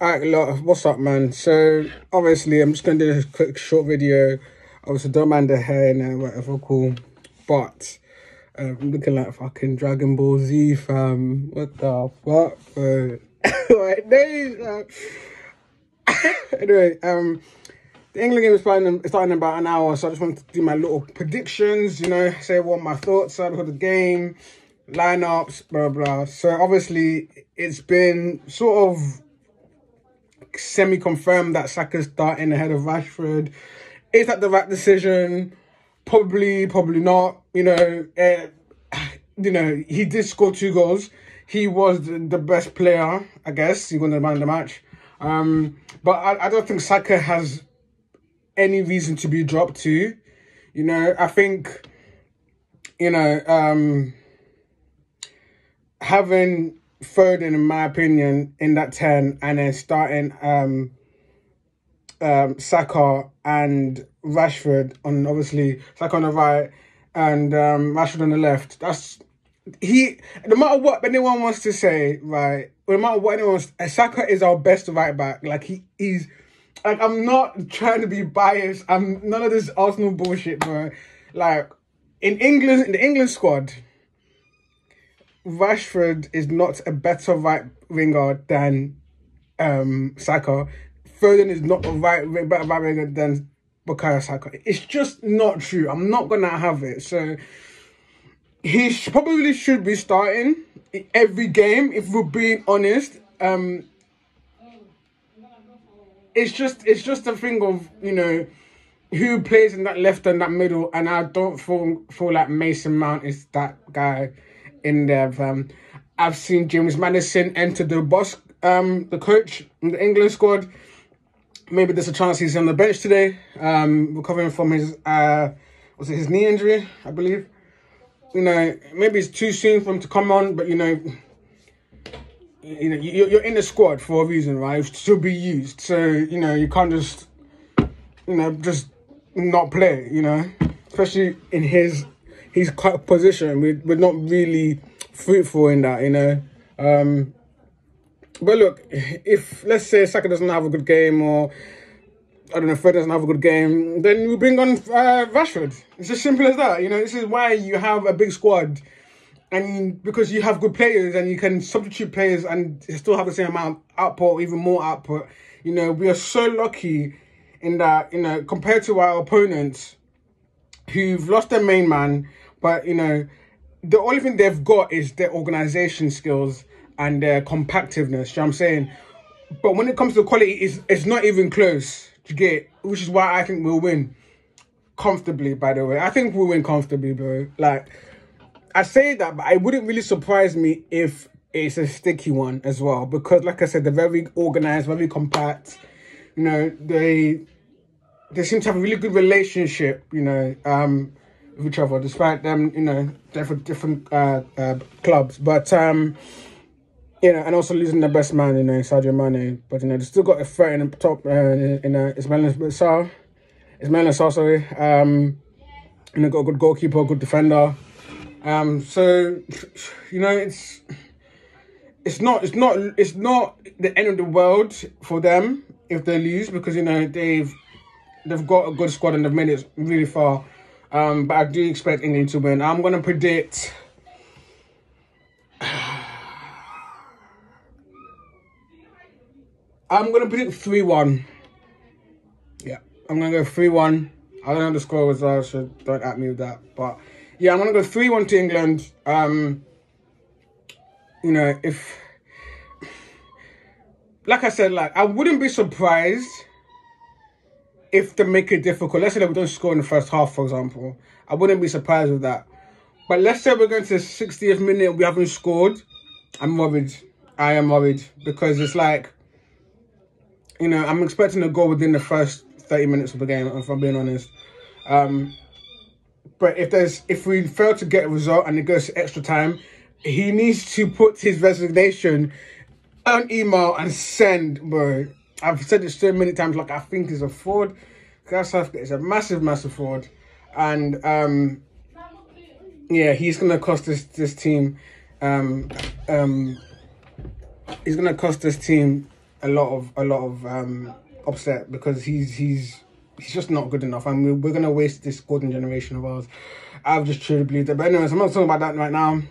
Alright, what's up, man? So, obviously, I'm just going to do this quick, short video. Obviously, don't mind the hair and whatever, cool. But, I'm looking like fucking Dragon Ball Z, fam. What the fuck, bro? What days, Anyway, the England game is starting in about an hour, so I just wanted to do my little predictions, you know, say what my thoughts are for the game, lineups, blah, blah. So, obviously, it's been sort of semi-confirmed that Saka's starting ahead of Rashford. Is that the right decision? Probably not. You know, he did score 2 goals. He was the best player, I guess. He won the man of the match. But I don't think Saka has any reason to be dropped too. You know, I think, you know, having Foden, in my opinion, in that 10, and then starting Saka and Rashford on, obviously Saka on the right and Rashford on the left. No matter what anyone wants to say, right? No matter what anyone wants, Saka is our best right back. Like he's like, I'm not trying to be biased. I'm none of this Arsenal bullshit, bro. Like in the England squad, Rashford is not a better right winger than Saka. Foden is not a better right winger than Bukayo Saka. It's just not true. I'm not gonna have it. So he probably should be starting every game, if we're being honest. It's just a thing of, you know, who plays in that left and that middle, and I don't feel like Mason Mount is that guy in there. I've seen James Maddison enter the bus, the coach in the England squad. Maybe there's a chance he's on the bench today, recovering from his his knee injury, I believe. You know, maybe it's too soon for him to come on, but you're in the squad for a reason, right? To be used, so you know you can't just just not play. You know, especially in his position, we're not really fruitful in that. You know. But look, if, let's say, Saka doesn't have a good game, or, I don't know, Fred doesn't have a good game, then we bring on Rashford. It's as simple as that. You know, this is why you have a big squad. And because you have good players and you can substitute players and still have the same amount of output, even more output. You know, we are so lucky in that, you know, compared to our opponents who've lost their main man, but, you know, the only thing they've got is their organisation skills and their compactiveness, you know what I'm saying? But when it comes to quality, it's not even close to get, which is why I think we'll win comfortably, by the way. I think we'll win comfortably, bro. Like, I say that, but it wouldn't really surprise me if it's a sticky one as well. Because, like I said, they're very organised, very compact. You know, they seem to have a really good relationship, you know, with each other, despite them, you know, different clubs. But, you know, and also losing their best man, you know, Sadio Mane. But, you know, they still got a threat in the top, Ismail Sarr, sorry. You know, got a good goalkeeper, good defender. So, you know, it's not the end of the world for them if they lose, because, you know, they've got a good squad and they've made it really far. But I do expect England to win. I'm gonna predict. I'm going to predict 3-1. Yeah, I'm going to go 3-1. I don't know the score as well, so don't at me with that. But, yeah, I'm going to go 3-1 to England. You know, if... Like I said, like, I wouldn't be surprised if they make it difficult. Let's say that we don't score in the first half, for example. I wouldn't be surprised with that. But let's say we're going to the 60th minute and we haven't scored. I'm worried. I am worried. Because it's like... You know, I'm expecting a goal within the first 30 minutes of the game, if I'm being honest. But if we fail to get a result and it goes to extra time, he needs to put his resignation on email and send, bro. I've said it so many times, like, I think he's a fraud. Gareth Southgate is a massive, massive fraud. And, yeah, he's going to cost this team. He's going to cost this team a lot of upset because he's just not good enough, and we're gonna waste this golden generation of ours. I've just truly believed it. But anyways, I'm not talking about that right now.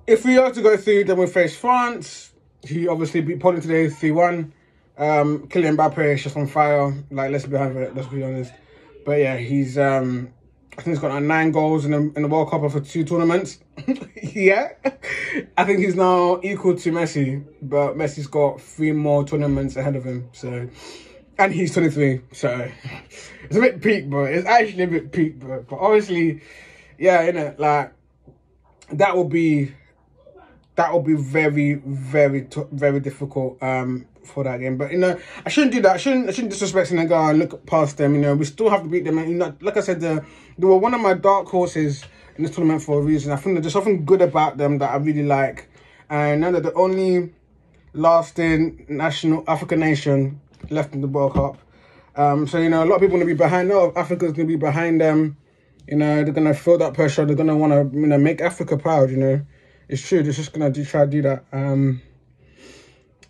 If we are to go through, then we face France. He obviously beat Poland today 3-1. Kylian Mbappe is just on fire. Like, let's be honest. But yeah, he's I think he's got like 9 goals in the World Cup for 2 tournaments. Yeah, I think he's now equal to Messi, but Messi's got 3 more tournaments ahead of him. So, and he's 23. So it's a bit peak, bro. It's actually a bit peak, bro. But obviously, yeah, innit, like that will be very, very, very difficult for that game. But, you know, I shouldn't do that. I shouldn't disrespect Senegal and look past them. You know, we still have to beat them. And, you know, like I said, they were one of my dark horses in this tournament for a reason. I think there's something good about them that I really like. And now they're the only lasting national African nation left in the World Cup. So, you know, a lot of people are going to be behind. Africa's going to be behind them. You know, they're going to feel that pressure. They're going to want to, you know, make Africa proud, you know. It's true. They're just going to try to do that.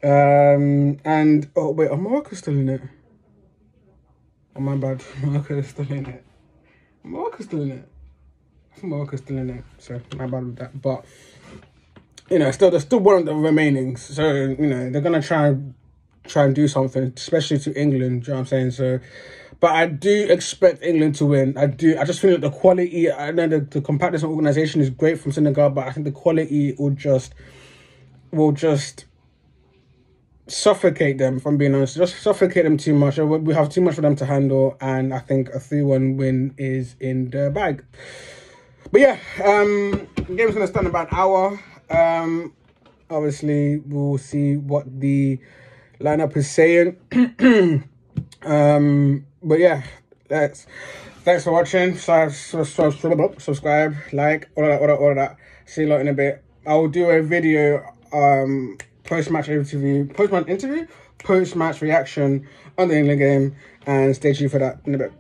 And, oh, wait, are Morocco still in it? Oh, my bad. Morocco is still in it. Morocco's still in it. I think Morocco's still in it. So, my bad with that. But, you know, there's still one of the remainings. So, you know, they're going to try and do something, especially to England. Do you know what I'm saying? So, but I do expect England to win. I just feel like the quality, I know the compactness and organisation is great from Senegal, but I think the quality will just suffocate them, if I'm being honest. Just suffocate them too much. We have too much for them to handle, and I think a 3-1 win is in the bag. But yeah, the game's going to stand about an hour. Obviously, we'll see what the lineup is saying. But yeah, thanks for watching. Subscribe, like, all of that. See you lot in a bit. I will do a video post-match reaction on the England game, and stay tuned for that in a bit.